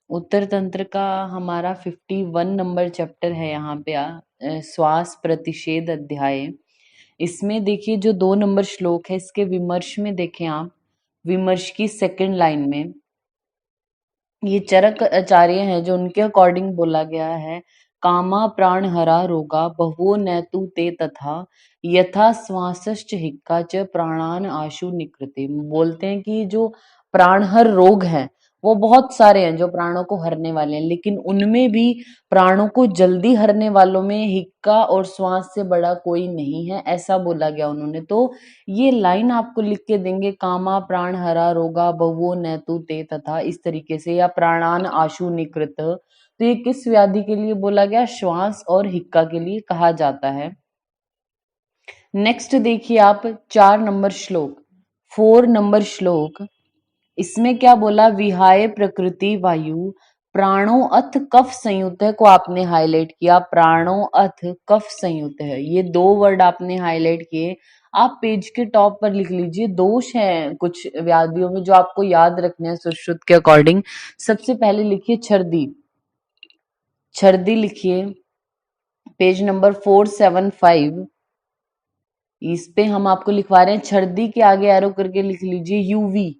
उत्तर तंत्र का हमारा 51 नंबर चैप्टर है यहाँ पे श्वास प्रतिषेध अध्याय। इसमें देखिए जो 2 नंबर श्लोक है इसके विमर्श में देखें आप, विमर्श की सेकंड लाइन में ये चरक आचार्य हैं जो उनके अकॉर्डिंग बोला गया है, कामा प्राण हरा रोगा बहुओ नैतु ते तथा यथा श्वासश्च हिक्का च प्राणान आशु निकृते। बोलते हैं कि जो प्राणहर रोग हैं वो बहुत सारे हैं जो प्राणों को हरने वाले हैं, लेकिन उनमें भी प्राणों को जल्दी हरने वालों में हिक्का और श्वास से बड़ा कोई नहीं है, ऐसा बोला गया उन्होंने। तो ये लाइन आपको लिख के देंगे, कामा प्राण हरा रोगा बहुओ नैतु ते तथा, इस तरीके से, या प्राणान आशु निकृत। तो ये किस व्याधि के लिए बोला गया? श्वास और हिक्का के लिए कहा जाता है। नेक्स्ट देखिए आप 4 नंबर श्लोक, 4 नंबर श्लोक, इसमें क्या बोला? विहाय प्रकृति वायु प्राणो अथ कफ संयुक्त है को आपने हाईलाइट किया, प्राणो अथ कफ संयुक्त है, ये 2 वर्ड आपने हाईलाइट किए। आप पेज के टॉप पर लिख लीजिए। दोष हैं कुछ व्याधियों में जो आपको याद रखने हैं सुश्रुत के अकॉर्डिंग। सबसे पहले लिखिए छर्दी, छर्दी लिखिए पेज नंबर 475, इस पे हम आपको लिखवा रहे हैं। छर्दी के आगे एरो करके लिख लीजिए यूवी।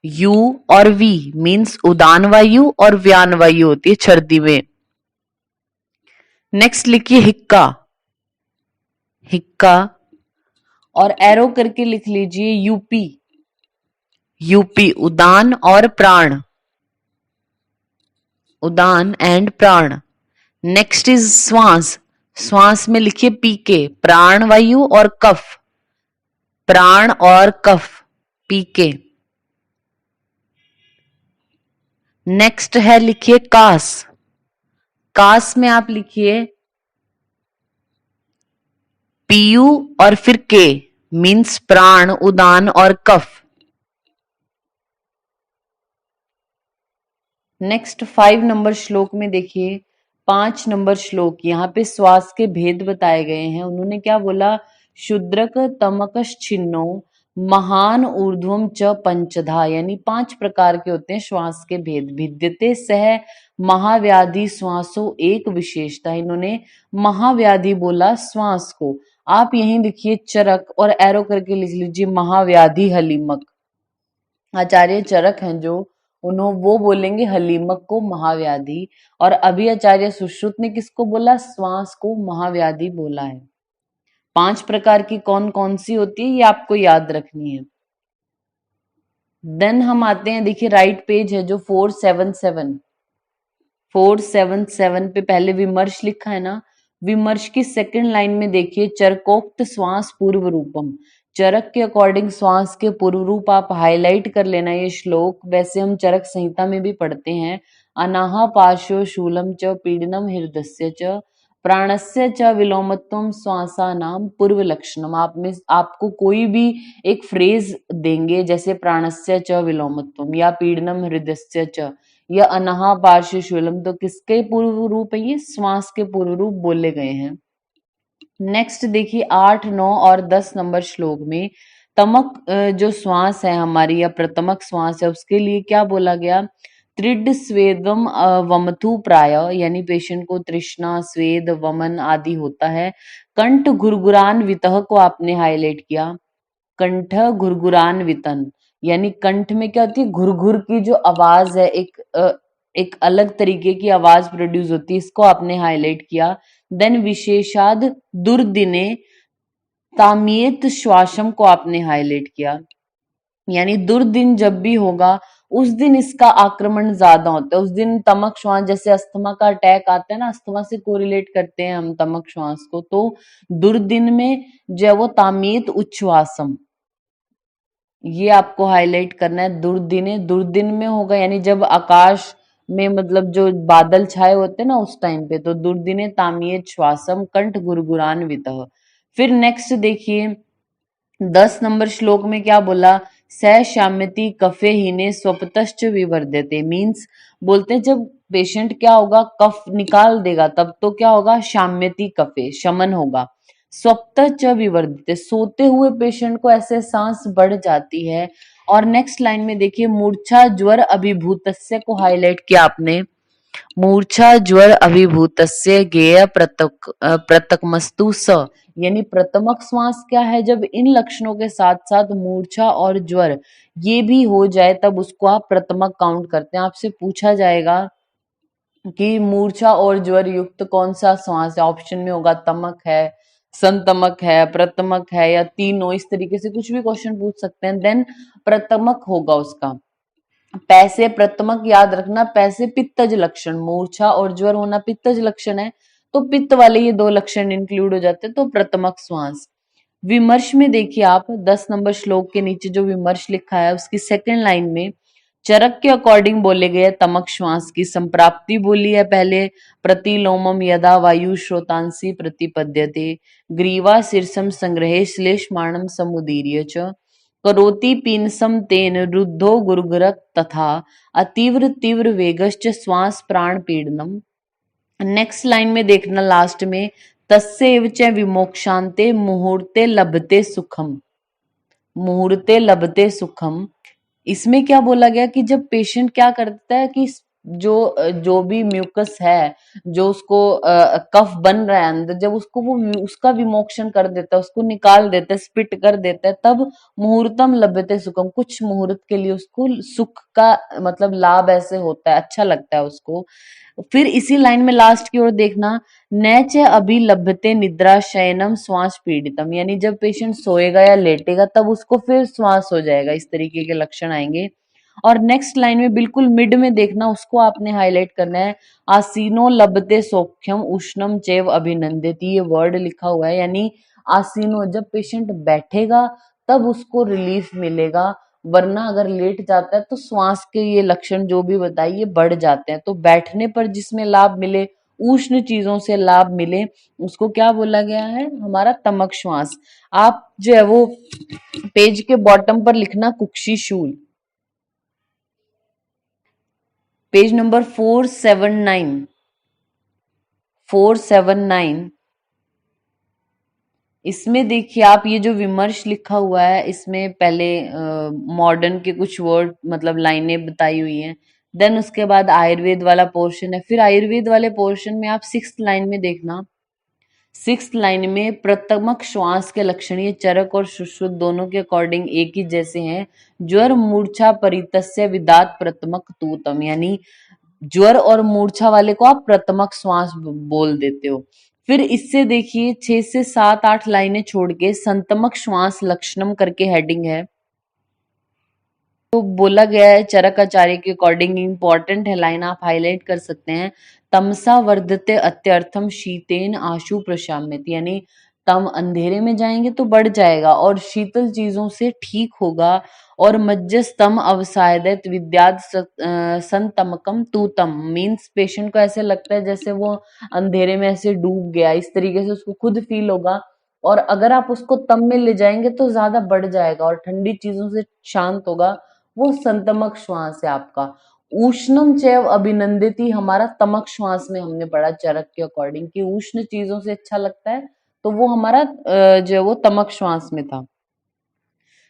यू और वी मीन्स उदान वायु और व्यान वायु होती है छर्दी में। नेक्स्ट लिखिए हिक्का, हिक्का और एरो करके लिख लीजिए यूपी, यूपी उदान और प्राण, उदान एंड प्राण। नेक्स्ट इज श्वास, श्वास में लिखिए पीके, प्राण वायु और कफ, प्राण और कफ, पीके। नेक्स्ट है लिखिए कास, कास में आप लिखिए पीयू और फिर के मीन्स प्राण उदान और कफ। नेक्स्ट 5 नंबर श्लोक में देखिए 5 नंबर श्लोक, यहाँ पे श्वास के भेद बताए गए हैं। उन्होंने क्या बोला? शूद्रक तमकश छिन्नो महान ऊर्ध्वम च पंचधा, यानी 5 प्रकार के होते हैं श्वास के भेद। भिद्यते सह महाव्याधि श्वासो एक विशेषता, इन्होंने महाव्याधि बोला श्वास को। आप यहीं लिखिए चरक और एरो करके लिख लीजिए महाव्याधि हलीमक। आचार्य चरक हैं जो वो बोलेंगे हलीमक को महाव्याधि, और अभी आचार्य सुश्रुत ने किसको बोला? श्वास को महाव्याधि बोला है। 5 प्रकार की कौन कौन सी होती है ये आपको याद रखनी है। देन हम आते हैं, देखिए राइट पेज है जो 477, 477 पे पहले विमर्श लिखा है ना, विमर्श की सेकंड लाइन में देखिए चरकोक्त श्वास पूर्व रूपम, चरक के अकॉर्डिंग श्वास के पूर्व रूप आप हाईलाइट कर लेना ये श्लोक। वैसे हम चरक संहिता में भी पढ़ते हैं, अनाहा पार्श्व शूलम च पीडनम हृदस्य च प्राणस्य च विलोमत्वम श्वासानाम पूर्व लक्षणम। आप में आपको कोई भी एक फ्रेज देंगे जैसे प्राणस्य च विलोमत्वम या पीडनम हृदस्य च या अनहा पार्श्व शूलम, तो किसके पूर्व रूप है? ये श्वास के पूर्व रूप बोले गए हैं। नेक्स्ट देखिए 8, 9 और 10 नंबर श्लोक में तमक जो श्वास है हमारी या प्रतमक श्वास है उसके लिए क्या बोला गया? त्रिड स्वेदम वमथु प्राय, यानी पेशेंट को तृष्णा स्वेद वमन आदि होता है। कंठ घुरघुरान वितह को आपने हाईलाइट किया, कंठ घुरघुरान वितन, यानी कंठ में क्या होती है? घुरघुर की जो आवाज है, एक अलग तरीके की आवाज प्रोड्यूस होती है, इसको आपने हाईलाइट किया। देन विशेषाद दुर्दिने तामियत श्वासम को आपने हाईलाइट किया, यानी दुर्दिन जब भी होगा उस दिन इसका आक्रमण ज्यादा होता है। उस दिन तमक श्वास, जैसे अस्थमा का अटैक आता है ना, अस्थमा से कोरिलेट करते हैं हम तमक श्वास को, तो दुर्दिन में जो है वो तामियत उच्छ्वासम, ये आपको हाईलाइट करना है। दुर्दिने दुर्दिन में होगा, यानी जब आकाश में मतलब जो बादल छाए होते हैं ना उस टाइम पे, तो दुर्दिने तामिये श्वासम कंठ गुरगुरान्वितः। फिर नेक्स्ट देखिए 10 नंबर श्लोक में क्या बोला? स शाम्यति कफे हीने स्वपतश्च विवर्धते, मीन्स बोलते हैं जब पेशेंट क्या होगा कफ निकाल देगा तब तो क्या होगा? शाम्यति कफे, शमन होगा। स्वप्त च विवर्धित, सोते हुए पेशेंट को ऐसे सांस बढ़ जाती है और नेक्स्ट लाइन में देखिए मूर्छा ज्वर अभिभूतस्य को हाईलाइट किया आपने। मूर्छा ज्वर अभिभूतस्य गेय प्रतकमस्तु स, यानी प्रथमक श्वास क्या है, जब इन लक्षणों के साथ साथ मूर्छा और ज्वर ये भी हो जाए तब उसको आप प्रथमक काउंट करते हैं। आपसे पूछा जाएगा कि मूर्छा और ज्वर युक्त कौन सा श्वास है, ऑप्शन में होगा तमक है, संतमक है, प्रथमक है, या तीनों, इस तरीके से कुछ भी क्वेश्चन पूछ सकते हैं। देन प्रथमक होगा उसका। पैसे प्रथमक याद रखना, पैसे पित्तज लक्षण, मूर्छा और ज्वर होना पित्तज लक्षण है, तो पित्त वाले ये दो लक्षण इंक्लूड हो जाते हैं, तो प्रथमक श्वास। विमर्श में देखिए आप 10 नंबर श्लोक के नीचे जो विमर्श लिखा है उसकी सेकंड लाइन में चरक के अकॉर्डिंग बोले गए तमक श्वास की संप्राप्ति बोली है पहले, प्रतिलोमम यदा वायु श्रोतांसी प्रतिपद्यते, ग्रीवा शीर्षम संग्रहे श्लेष्माणम समुदीर्य च, करोति पीनसम तेन रुद्धो गुरुगरक तथा अतीव्र तीव्र वेगश्च श्वास प्राण पीड़नम। नेक्स्ट लाइन में देखना लास्ट में तस्यैव च विमोक्षान्ते मुहूर्ते लभते सुखम, मुहूर्ते लभते सुखम। इसमें क्या बोला गया कि जब पेशेंट क्या करता है कि जो भी म्यूकस है, जो उसको कफ बन रहा है अंदर, जब उसको वो उसका विमोक्षण कर देता है, उसको निकाल देता है, स्पिट कर देता है, तब मुहूर्तम लभते सुखम, कुछ मुहूर्त के लिए उसको सुख का मतलब लाभ ऐसे होता है, अच्छा लगता है उसको। फिर इसी लाइन में लास्ट की ओर देखना, न च अभी लभते निद्रा शयनम श्वास पीड़ितम, यानी जब पेशेंट सोएगा या लेटेगा तब उसको फिर श्वास हो जाएगा, इस तरीके के लक्षण आएंगे। और नेक्स्ट लाइन में बिल्कुल मिड में देखना, उसको आपने हाईलाइट करना है, आसीनो लभते सौख्यम उष्णम चैव अभिनंदति, ये वर्ड लिखा हुआ है, यानी आसीनो जब पेशेंट बैठेगा तब उसको रिलीफ मिलेगा, वरना अगर लेट जाता है तो श्वास के ये लक्षण जो भी बताइए बढ़ जाते हैं। तो बैठने पर जिसमें लाभ मिले, उष्ण चीजों से लाभ मिले, उसको क्या बोला गया है, हमारा तमक श्वास। आप जो है वो पेज के बॉटम पर लिखना कुक्षी शूल, पेज नंबर 479, 479। इसमें देखिए आप ये जो विमर्श लिखा हुआ है इसमें पहले मॉडर्न के कुछ वर्ड मतलब लाइनें बताई हुई हैं, देन उसके बाद आयुर्वेद वाला पोर्शन है। फिर आयुर्वेद वाले पोर्शन में आप 6th लाइन में देखना, 6th लाइन में प्रथमक श्वास के लक्षण ये चरक और सुश्रुत दोनों के अकॉर्डिंग एक ही जैसे हैं, ज्वर मूर्छा परितस्य विदात प्रथमक तूतम, यानी ज्वर और मूर्छा वाले को आप प्रथमक श्वास बोल देते हो। फिर इससे देखिए 6 से 7 8 लाइनें छोड़ के संतमक श्वास लक्षणम करके हेडिंग है, तो बोला गया है चरकाचार्य के अकॉर्डिंग, इंपॉर्टेंट है लाइन, आप हाईलाइट कर सकते हैं, तमसा वर्धते अत्यर्थम शीतेन आशु प्रशाम्यति, यानी तम अंधेरे में जाएंगे तो बढ़ जाएगा और शीतल चीजों से ठीक होगा, और मज्जस्तम अवसायदत विद्याद संतमकम तूतम, मीन्स पेशेंट को ऐसे लगता है जैसे वो अंधेरे में ऐसे डूब गया, इस तरीके से उसको खुद फील होगा, और अगर आप उसको तम में ले जाएंगे तो ज्यादा बढ़ जाएगा और ठंडी चीजों से शांत होगा, वो संतमक श्वास है आपका। उष्णम चैव अभिनंदिति हमारा तमक श्वास में हमने पढ़ा चरक के अकॉर्डिंग कि उष्ण चीजों से अच्छा लगता है, तो वो हमारा जो है वो तमक श्वास में था।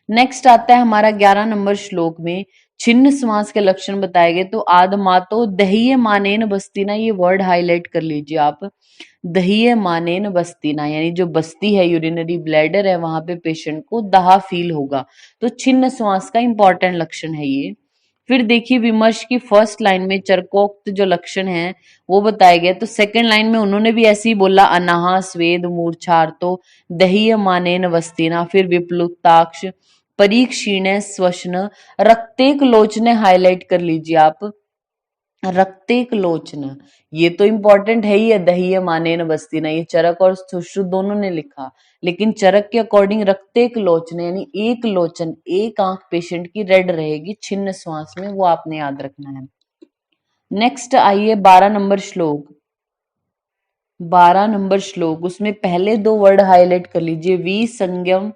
नेक्स्ट आता है हमारा 11 नंबर श्लोक में छिन्न श्वास के लक्षण बताए गए, तो आदमातो दहीय मानेन बस्तीना, ये वर्ड हाईलाइट कर लीजिए आप, दहीय मानेन बस्तीना, यानी जो बस्ती है यूरिनरी ब्लैडर है वहां पे पेशेंट को दहा फील होगा, तो छिन्न श्वास का इंपॉर्टेंट लक्षण है ये। फिर देखिए विमर्श की फर्स्ट लाइन में चरकोक्त जो लक्षण है वो बताए गए, तो सेकंड लाइन में उन्होंने भी ऐसे ही बोला, अनाहा स्वेद मूर्छार्तो दहीय मानेन वस्तीना, फिर विप्लुताक्ष परीक्षीण स्वश्न रक्तेक लोचने, हाईलाइट कर लीजिए आप, रक्तेक लोचन, ये तो इंपॉर्टेंट है ही है, दहीय मानेन बस्तीना, ये चरक और सुश्रुत दोनों ने लिखा, लेकिन चरक के अकॉर्डिंग रक्तेक लोचन, यानी एक लोचन, एक आंख पेशेंट की रेड रहेगी छिन्न श्वास में, वो आपने याद रखना है। नेक्स्ट आइए 12 नंबर श्लोक, 12 नंबर श्लोक, उसमें पहले दो वर्ड हाईलाइट कर लीजिए, विसंज्ञम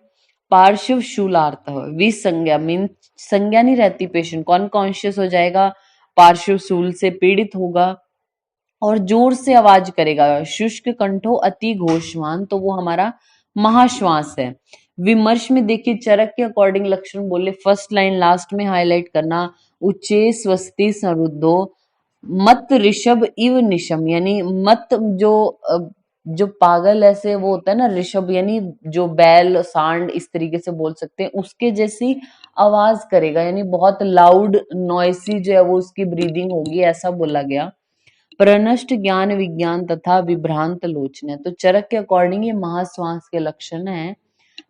पार्श्व शूलार्थ, विसंज्ञा मीन संज्ञा नहीं रहती, पेशेंट को अनकॉन्शियस हो जाएगा, पार्श्व शूल से पीड़ित होगा और जोर से आवाज करेगा, शुष्क कंठो अति घोषवान, तो वो हमारा महाश्वास है। विमर्श में देखिए चरक के अकॉर्डिंग लक्षण बोले, फर्स्ट लाइन लास्ट में हाईलाइट करना, उच्चे स्वस्ति समृद्धो मत ऋषभ इव निशम, यानी मत जो पागल ऐसे वो होता है ना, ऋषभ यानी जो बैल सांड इस तरीके से बोल सकते हैं, उसके जैसी आवाज करेगा, यानी बहुत लाउड नॉइसी जो है वो उसकी ब्रीदिंग होगी, ऐसा बोला गया। प्रनष्ट ज्ञान विज्ञान तथा विभ्रांत लोचन, तो चरक के अकॉर्डिंग ये महाश्वास के लक्षण है।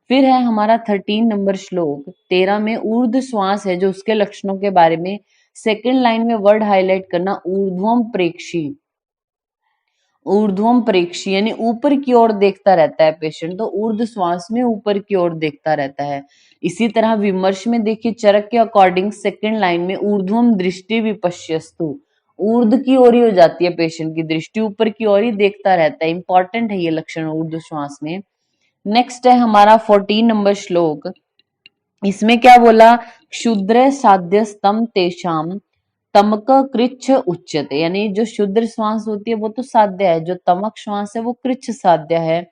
फिर है हमारा 13 नंबर श्लोक, 13 में ऊर्ध्व श्वास है जो उसके लक्षणों के बारे में सेकंड लाइन में वर्ड हाईलाइट करना, ऊर्ध्वम प्रेक्षी, ऊर्ध्वम प्रेक्षी यानी ऊपर की ओर देखता रहता है पेशेंट, तो ऊर्ध्व श्वास में ऊपर की ओर देखता रहता है। इसी तरह विमर्श में देखिए चरक के अकॉर्डिंग सेकंड लाइन में ऊर्ध्वम दृष्टि विपश्यस्तु, ऊर्ध्व की ओर ही हो जाती है पेशेंट की दृष्टि, ऊपर की ओर ही देखता रहता है, इंपॉर्टेंट है ये लक्षण ऊर्ध्व श्वास में। नेक्स्ट है हमारा 14 नंबर श्लोक, इसमें क्या बोला, क्षुद्र साध्यस्तम तेषाम तमक कृच्छ उच्यते, यानी जो शुद्र श्वास होती है वो तो साध्य है, जो तमक श्वास है वो कृच्छ साध्य है।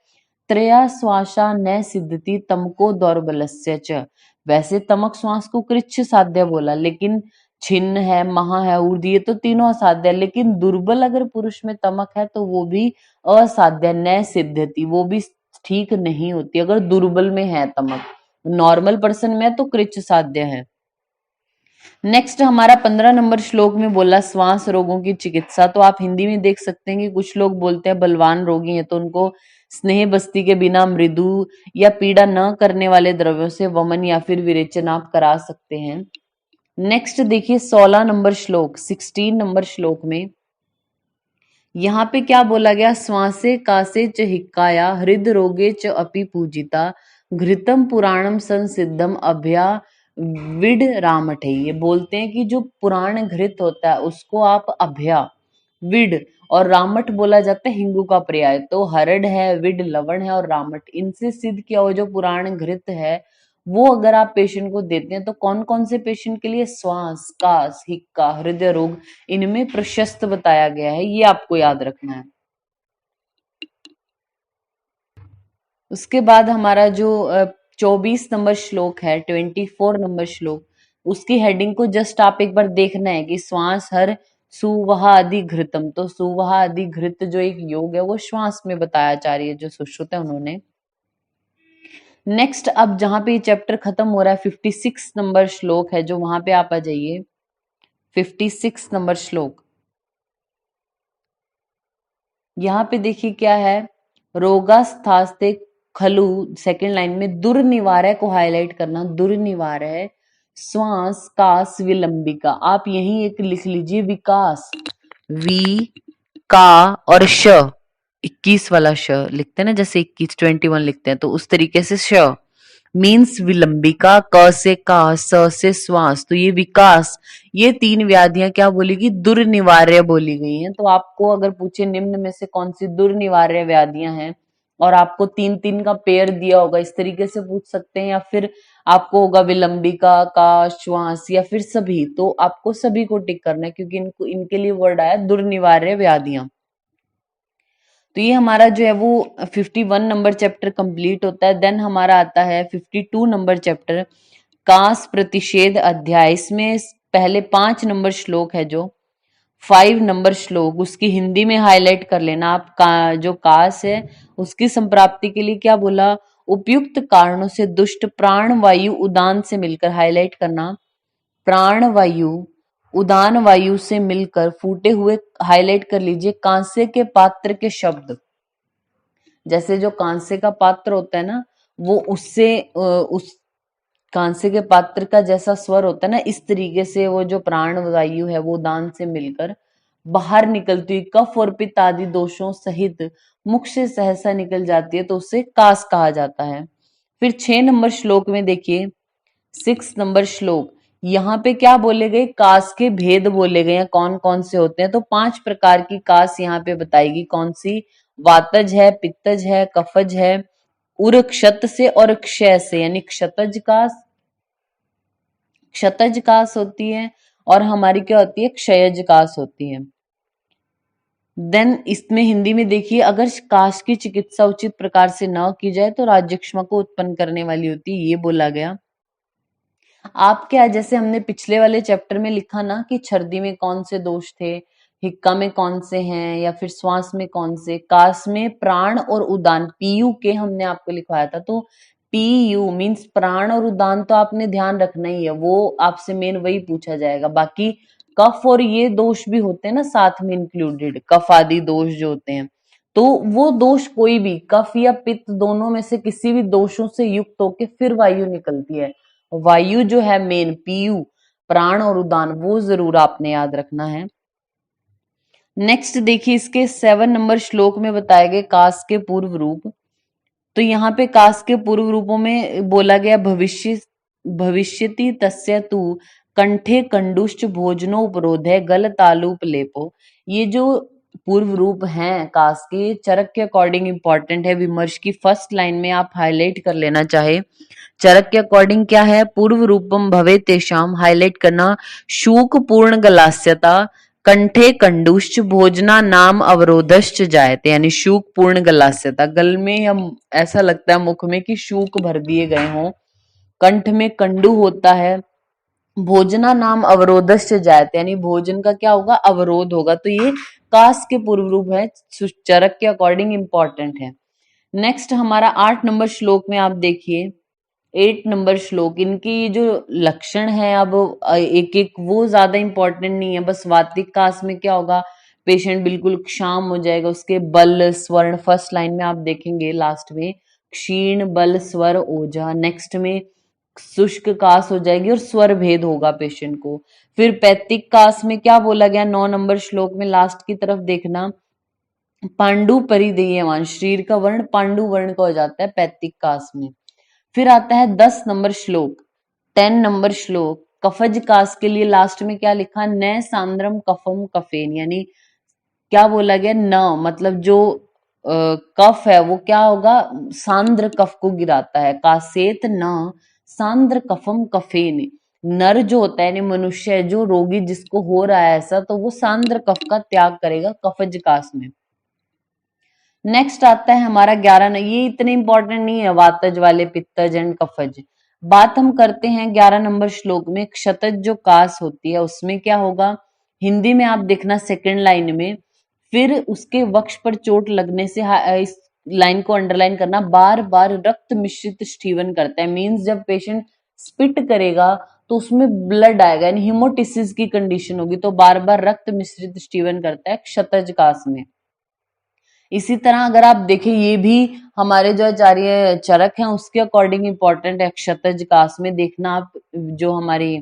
त्रया श्वासा न सिद्धति तमको दौर्बलस्य च, वैसे तमक श्वास को कृच्छ साध्य बोला, लेकिन छिन्न है, महा है, ऊर्ध्व, ये तो तीनों असाध्य है, लेकिन दुर्बल अगर पुरुष में तमक है तो वो भी असाध्य, न सिद्धति, वो भी ठीक नहीं होती अगर दुर्बल में है तमक, नॉर्मल पर्सन में तो कृच्छ साध्य है। नेक्स्ट हमारा 15 नंबर श्लोक में बोला श्वास रोगों की चिकित्सा, तो आप हिंदी में देख सकते हैं कि कुछ लोग बोलते हैं बलवान रोगी हैं तो उनको स्नेह बस्ती के बिना मृदु या पीड़ा न करने वाले द्रव्यों से वमन या फिर विरेचन आप करा सकते हैं। नेक्स्ट देखिए 16 नंबर श्लोक, 16 नंबर श्लोक में यहाँ पे क्या बोला गया, श्वासे कासे च हिक्काया हृद रोगे च अपि पूजिता घृतम पुराणम संसिद्धम अभया विड रामठे, ये बोलते हैं कि जो पुराण घृत होता है उसको आप अभया, विड और रामट बोला जाता है हिंगू का पर्याय, तो हरड है, विड लवण है और रामट, इनसे सिद्ध किया हुआ जो पुराण घृत है वो अगर आप पेशेंट को देते हैं तो कौन कौन से पेशेंट के लिए, श्वास, कास, हिक्का, हृदय रोग, इनमें प्रशस्त बताया गया है, ये आपको याद रखना है। उसके बाद हमारा जो 24 नंबर श्लोक है, 24 नंबर श्लोक, उसकी हेडिंग को जस्ट आप एक बार देखना है कि श्वास हर सुवहा आदि घृतम, तो सुवहा आदि घृत जो एक योग है वो श्वास में बताया आचार्य जो सुश्रुत है उन्होंने। नेक्स्ट अब जहां पे ये चैप्टर खत्म हो रहा है 56 नंबर श्लोक है जो, वहां पे आप आ जाइए 56 नंबर श्लोक, यहाँ पे देखिए क्या है, रोगास्थास्ते खलु, सेकंड लाइन में दुर्निवारय को हाईलाइट करना, दुर्निवारय श्वास कास विलंबिका, आप यही एक लिख लीजिए विकास, वी का और श, 21 वाला श लिखते हैं ना, जैसे 21 21 लिखते हैं तो उस तरीके से श मीन्स विलंबिका, क से का, स से श्वास, तो ये विकास, ये तीन व्याधियां क्या बोलेगी, दुर्निवार्य बोली गई हैं। तो आपको अगर पूछे निम्न में से कौन सी दुर्निवार्य व्याधियां हैं और आपको तीन तीन का पेयर दिया होगा, इस तरीके से पूछ सकते हैं, या फिर आपको होगा विलंबिका का, श्वास या फिर सभी, तो आपको सभी को टिक करना है क्योंकि इनको इनके लिए वर्ड आया दुर्निवार्य व्याधियां। तो ये हमारा जो है वो 51 नंबर चैप्टर कंप्लीट होता है। देन हमारा आता है 52 नंबर चैप्टर, कास प्रतिषेध अध्याय, इसमें पहले 5 नंबर श्लोक है जो 5 नंबर श्लोक उसकी हिंदी में हाईलाइट कर लेना आप, जो कास है उसकी संप्राप्ति के लिए क्या बोला, उपयुक्त कारणों से दुष्ट प्राण वायु उदान से मिलकर, हाईलाइट करना, प्राण वायु उदान वायु से मिलकर फूटे हुए, हाईलाइट कर लीजिए, कांसे के पात्र के शब्द, जैसे जो कांसे का पात्र होता है ना वो उससे उस कांसे के पात्र का जैसा स्वर होता है ना, इस तरीके से वो जो प्राण वायु है वो उदान से मिलकर बाहर निकलती हुई कफ और पित्त आदि दोषों सहित मुख से सहसा निकल जाती है तो उसे कास कहा जाता है। फिर 6 नंबर श्लोक में देखिए, 6 नंबर श्लोक, यहाँ पे क्या बोले गए, कास के भेद बोले गए हैं, कौन कौन से होते हैं, तो 5 प्रकार की कास यहाँ पे बताएगी, कौन सी, वातज है, पित्तज है, कफज है, उर क्षत से और क्षय से, यानी क्षतज कास होती है और हमारी क्या होती है, क्षयज कास होती है। देन इसमें हिंदी में देखिए, अगर काश की चिकित्सा उचित प्रकार से न की जाए तो राज्यक्षमा को उत्पन्न करने वाली होती है, ये बोला गया। आप क्या, जैसे हमने पिछले वाले चैप्टर में लिखा ना कि छर्दी में कौन से दोष थे, हिक्का में कौन से हैं, या फिर श्वास में कौन से, काश में प्राण और उदान पीयू के हमने आपको लिखवाया था। तो पीयू मीन्स प्राण और उदान तो आपने ध्यान रखना ही है, वो आपसे मेन वही पूछा जाएगा। बाकी कफ और ये दोष भी होते हैं ना साथ में इंक्लूडेड, कफ आदि दोष जो होते हैं, तो वो दोष कोई भी कफ या पित्त दोनों में से किसी भी दोषों से युक्त होके फिर वायु निकलती है। वायु जो है मेन पीयू, प्राण और उदान, वो जरूर आपने याद रखना है। नेक्स्ट देखिए, इसके 7 नंबर श्लोक में बताए गए कास के पूर्व रूप। तो यहाँ पे कास के पूर्व रूपों में बोला गया भविष्यति तस्य तु कंठे कंडुष्ट भोजनो उपरोधे गल तालुप लेपो। ये जो पूर्व रूप हैं कास के, चरक के अकॉर्डिंग इंपॉर्टेंट है। विमर्श की फर्स्ट लाइन में आप हाईलाइट कर लेना चाहे, चरक के अकॉर्डिंग क्या है, पूर्व रूपम भवे तेषाम, हाईलाइट करना, शूक पूर्ण गलास्यता, कंठे कंडुश्च, भोजना नाम अवरोधश्च जायते, यानी शूक पूर्ण गलास्यता, गल में हम ऐसा लगता है मुख में कि शूक भर दिए गए हों, कंठ में कंडू होता है, भोजना नाम अवरोधश्च जायते, यानी भोजन का क्या होगा, अवरोध होगा। तो ये कास के पूर्व रूप है, चरक के अकॉर्डिंग इंपॉर्टेंट है। नेक्स्ट हमारा 8 नंबर श्लोक में आप देखिए, 8 नंबर श्लोक, इनकी ये जो लक्षण है, अब एक एक वो ज्यादा इंपॉर्टेंट नहीं है, बस वातिक कास में क्या होगा, पेशेंट बिल्कुल क्षाम हो जाएगा, उसके बल स्वर्ण, फर्स्ट लाइन में आप देखेंगे लास्ट में क्षीण बल स्वर ओझा, नेक्स्ट में शुष्क कास हो जाएगी और स्वर भेद होगा पेशेंट को। फिर पैतिक कास में क्या बोला गया, 9 नंबर श्लोक में लास्ट की तरफ देखना, पांडु परिदेयमान, शरीर का वर्ण पांडु वर्ण का हो जाता है पैतिक कास में। फिर आता है 10 नंबर श्लोक, 10 नंबर श्लोक, कफज कास के लिए लास्ट में क्या लिखा, न सांद्रम कफम कफेन, यानी क्या बोला गया, न मतलब जो कफ है वो क्या होगा, सांद्र कफ को गिराता है, कासेत न सांद्र कफम कफेन, नर जो होता है यानी मनुष्य है, जो रोगी जिसको हो रहा है ऐसा, तो वो सांद्र कफ का त्याग करेगा कफज कास में। नेक्स्ट आता है हमारा 11, ये इतने इंपॉर्टेंट नहीं है, वातज वाले, पित्तज एंड कफज। बात हम करते हैं 11 नंबर श्लोक में, क्षतज जो कास होती है उसमें क्या होगा, हिंदी में आप देखना सेकंड लाइन में, फिर उसके वक्ष पर चोट लगने से, इस लाइन को अंडरलाइन करना, बार बार रक्त मिश्रित स्टीवन करता है, मींस जब पेशेंट स्पिट करेगा तो उसमें ब्लड आएगा, यानी हिमोटिसिस की कंडीशन होगी, तो बार बार रक्त मिश्रित स्टीवन करता है क्षतज कास में। इसी तरह अगर आप देखें, ये भी हमारे जो आचार्य चरक हैं उसके अकॉर्डिंग इंपॉर्टेंट है, क्षतज कास में देखना आप, जो हमारी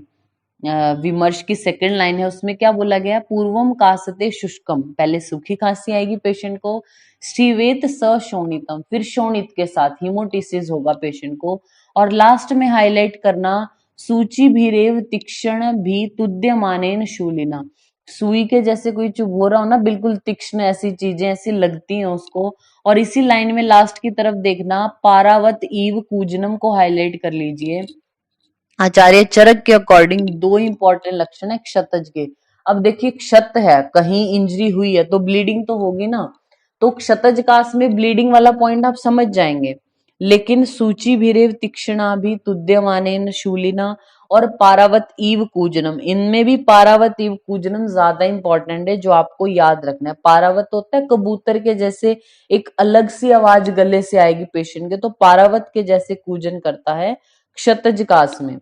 विमर्श की सेकंड लाइन है उसमें क्या बोला गया, पूर्वम कासते शुष्कम, पहले सूखी खांसी आएगी पेशेंट को, श्रीवेत सशोणितम, फिर शोणित के साथ हिमोटिसिस होगा पेशेंट को, और लास्ट में हाईलाइट करना, सूची भीरेव तीक्ष्ण भी तुद्यमानेन शूलिना, सुई के जैसे कोई चुभ हो रहा हो ना, बिल्कुल तीक्ष्ण ऐसी चीजें ऐसी लगती हैं उसको। और इसी लाइन में लास्ट की तरफ देखना, पारावत ईव कूजनम को हाईलाइट कर लीजिए। आचार्य चरक के अकॉर्डिंग 2 इंपॉर्टेंट लक्षण है क्षतज के। अब देखिए क्षत है, कहीं इंजरी हुई है तो ब्लीडिंग तो होगी ना, तो क्षतज कास में ब्लीडिंग वाला पॉइंट आप समझ जाएंगे, लेकिन सूची भीरेव तीक्ष्णा भी तुद्यमानेन शूलिना और पारावत ईव कूजनम, इनमें भी पारावत ईव कूजनम ज्यादा इंपॉर्टेंट है, जो आपको याद रखना है। पारावत होता है कबूतर के जैसे, एक अलग सी आवाज गले से आएगी पेशेंट के, तो पारावत के जैसे कूजन करता है क्षतज कास में।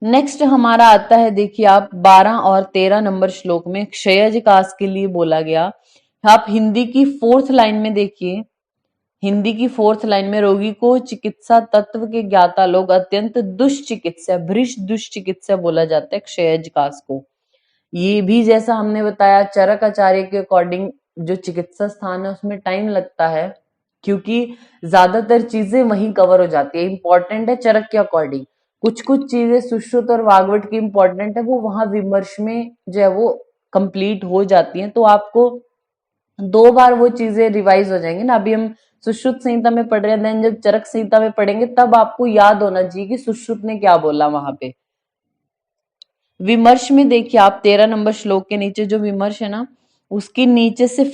नेक्स्ट हमारा आता है, देखिए आप 12 और 13 नंबर श्लोक में क्षयज कास के लिए बोला गया। आप हिंदी की 4th लाइन में देखिए, हिंदी की 4th लाइन में, रोगी को चिकित्सा तत्व के ज्ञाता लोग अत्यंत दुष्चिकित्सा, भ्रिश दुष्चिकित्सा बोला जाता है क्षयज कास को। ये भी जैसा हमने बताया चरक आचार्य के अकॉर्डिंग जो चिकित्सा स्थान है उसमें टाइम लगता है, क्योंकि ज्यादातर चीजें वहीं कवर हो जाती है, इंपॉर्टेंट है चरक के अकॉर्डिंग। कुछ कुछ चीजें सुश्रुत और वाग्वट की इंपॉर्टेंट है, वो वहां विमर्श में जो है वो कंप्लीट हो जाती हैं, तो आपको 2 बार वो चीजें रिवाइज हो जाएंगी ना। अभी हम सुश्रुत संहिता में पढ़ रहे हैं, देन जब चरक संहिता में पढ़ेंगे तब आपको याद होना चाहिए कि सुश्रुत ने क्या बोला वहां पे। विमर्श में देखिए आप 13 नंबर श्लोक के नीचे जो विमर्श है ना, उसकी नीचे से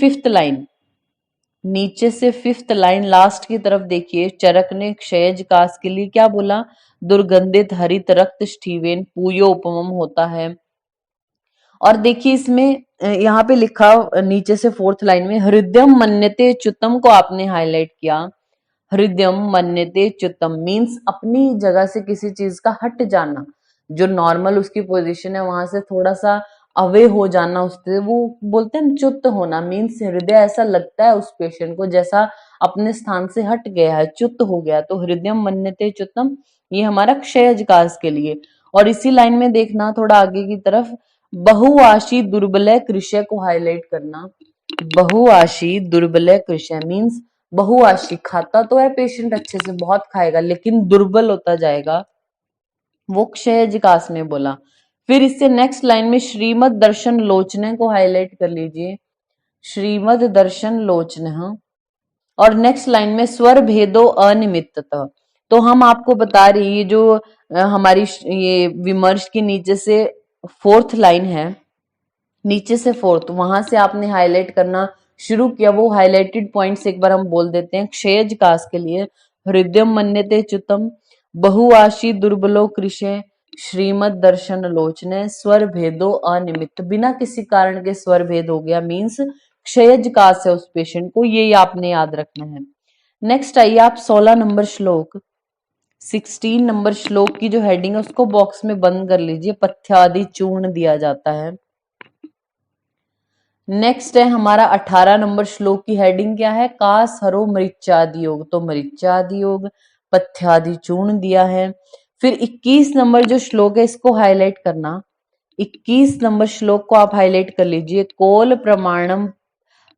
फिफ्थ लाइन लास्ट की तरफ देखिए, चरक ने क्षयज कास के लिए क्या बोला? दुर्गंधित हरित रक्त स्टीवेन पूयोपमम होता है। और देखिए इसमें यहाँ पे लिखा नीचे से फोर्थ लाइन में हृदयम मन्यते च्युतम को आपने हाईलाइट किया। हृदयम मन्यते च्युतम मीन्स अपनी जगह से किसी चीज का हट जाना, जो नॉर्मल उसकी पोजीशन है वहां से थोड़ा सा अवे हो जाना उससे, वो बोलते हैं च्युत होना। मीन्स हृदय ऐसा लगता है उस पेशेंट को जैसा अपने स्थान से हट गया है, च्युत हो गया। तो हृदयम मन्यते च्युतम ये हमारा क्षयज कास के लिए। और इसी लाइन में देखना थोड़ा आगे की तरफ, बहुआशी दुर्बलय कृषय को हाईलाइट करना। बहुआशी दुर्बलय कृषय मीन्स बहुआशी खाता तो है पेशेंट अच्छे से, बहुत खाएगा, लेकिन दुर्बल होता जाएगा, वो क्षयज कास में बोला। फिर इससे नेक्स्ट लाइन में श्रीमद दर्शन लोचने को हाईलाइट कर लीजिए, श्रीमद दर्शन लोचन। और नेक्स्ट लाइन में स्वर भेदो अनियमिततः। तो हम आपको बता रही है जो हमारी ये विमर्श के नीचे से फोर्थ लाइन है, नीचे से फोर्थ, वहां से आपने हाईलाइट करना शुरू किया। वो हाईलाइटेड पॉइंट्स एक बार हम बोल देते हैं। क्षयज कास के लिए हृदयम मन्यते च्युतम, बहुआशी दुर्बलो कृषे, श्रीमद दर्शन लोचने, स्वर भेदो अनियमित। बिना किसी कारण के स्वर भेद हो गया मीन्स क्षयज कास है उस पेशेंट को, ये आपने याद रखना है। नेक्स्ट आइए आप 16 नंबर श्लोक, 16 नंबर श्लोक की जो हेडिंग है उसको बॉक्स में बंद कर लीजिए, पथ्यादि चूर्ण दिया जाता है। नेक्स्ट है हमारा 18 नंबर श्लोक की हेडिंग क्या है? कास हरो मृचादि योग। तो मृचादि योग, पथ्यादि चूर्ण दिया है। फिर 21 नंबर जो श्लोक है इसको हाईलाइट करना, 21 नंबर श्लोक को आप हाईलाइट कर लीजिए। कोल प्रमाणम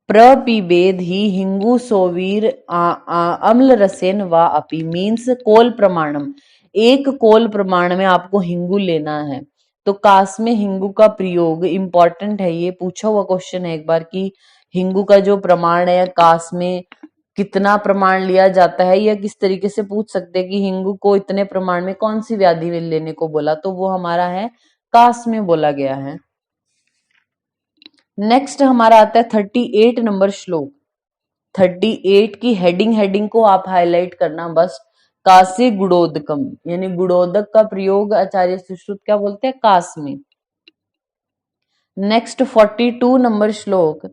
प्रपिबेद ही हिंगु सोवीर अम्ल रसेन वा अपी मीन्स कोल प्रमाणम, एक कोल प्रमाण में आपको हिंगु लेना है। तो कास में हिंगू का प्रयोग इंपॉर्टेंट है, ये पूछा हुआ क्वेश्चन है एक बार कि हिंगू का जो प्रमाण है कास में कितना प्रमाण लिया जाता है, या किस तरीके से पूछ सकते हैं कि हिंगू को इतने प्रमाण में कौन सी व्याधि में लेने को बोला, तो वो हमारा है कास में बोला गया है। नेक्स्ट हमारा आता है 38 नंबर श्लोक, 38 की हेडिंग को आप हाईलाइट करना बस, कासे गुणोदकम यानी गुणोदक का प्रयोग आचार्य सुश्रुत क्या बोलते हैं? कास में। नेक्स्ट 42 नंबर श्लोक,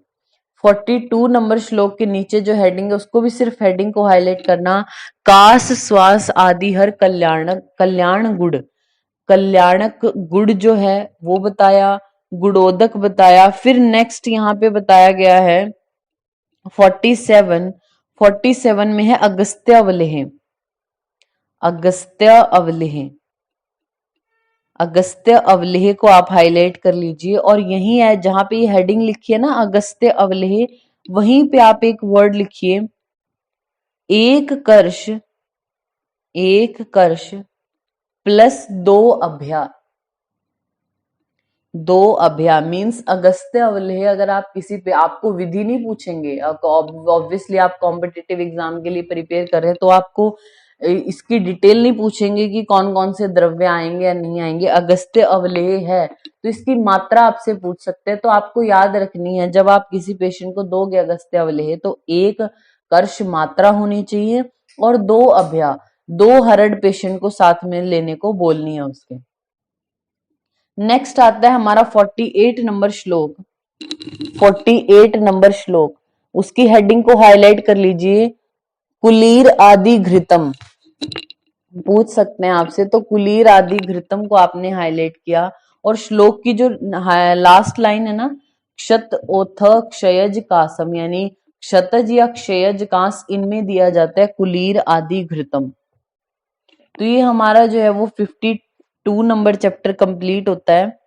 42 नंबर श्लोक के नीचे जो हेडिंग है उसको भी सिर्फ हेडिंग को हाईलाइट करना, कास श्वास आदि हर कल्याण गुड़, कल्याणक गुड़ जो है वो बताया, गुणोदक बताया। फिर नेक्स्ट यहाँ पे बताया गया है 47 में है अगस्त्य अवलेह, अगस्त्य अवलेह, अगस्त्य अवलेह को आप हाईलाइट कर लीजिए। और यही है जहां पे ये हेडिंग लिखी है ना अगस्त्य अवलेह, वहीं पे आप एक वर्ड लिखिए एक कर्ष प्लस दो अभ्या मीन्स अगस्त्य अवलेह। अगर आप किसी पे, आपको विधि नहीं पूछेंगे, ऑब्वियसली आप कॉम्पिटिटिव एग्जाम के लिए प्रिपेयर कर रहे हैं तो आपको इसकी डिटेल नहीं पूछेंगे कि कौन कौन से द्रव्य आएंगे या नहीं आएंगे। अगस्त्य अवलेह है तो इसकी मात्रा आपसे पूछ सकते हैं, तो आपको याद रखनी है जब आप किसी पेशेंट को दोगे अगस्त्य अवलेह तो एक कर्ष मात्रा होनी चाहिए और दो अभ्या, दो हरड़ पेशेंट को साथ में लेने को बोलनी है उसके। नेक्स्ट आता है हमारा 48 नंबर श्लोक, 48 नंबर श्लोक, उसकी हेडिंग को हाईलाइट कर लीजिए, कुलीर आदि घृतम। पूछ सकते हैं आपसे, तो कुलीर आदि घृतम को आपने हाईलाइट किया। और श्लोक की जो लास्ट लाइन है ना, क्षत ओथ क्षयज कासम यानी क्षतज या क्षयज कास, इनमें दिया जाता है कुलीर आदि घृतम। तो ये हमारा जो है वो 52 नंबर चैप्टर कंप्लीट होता है।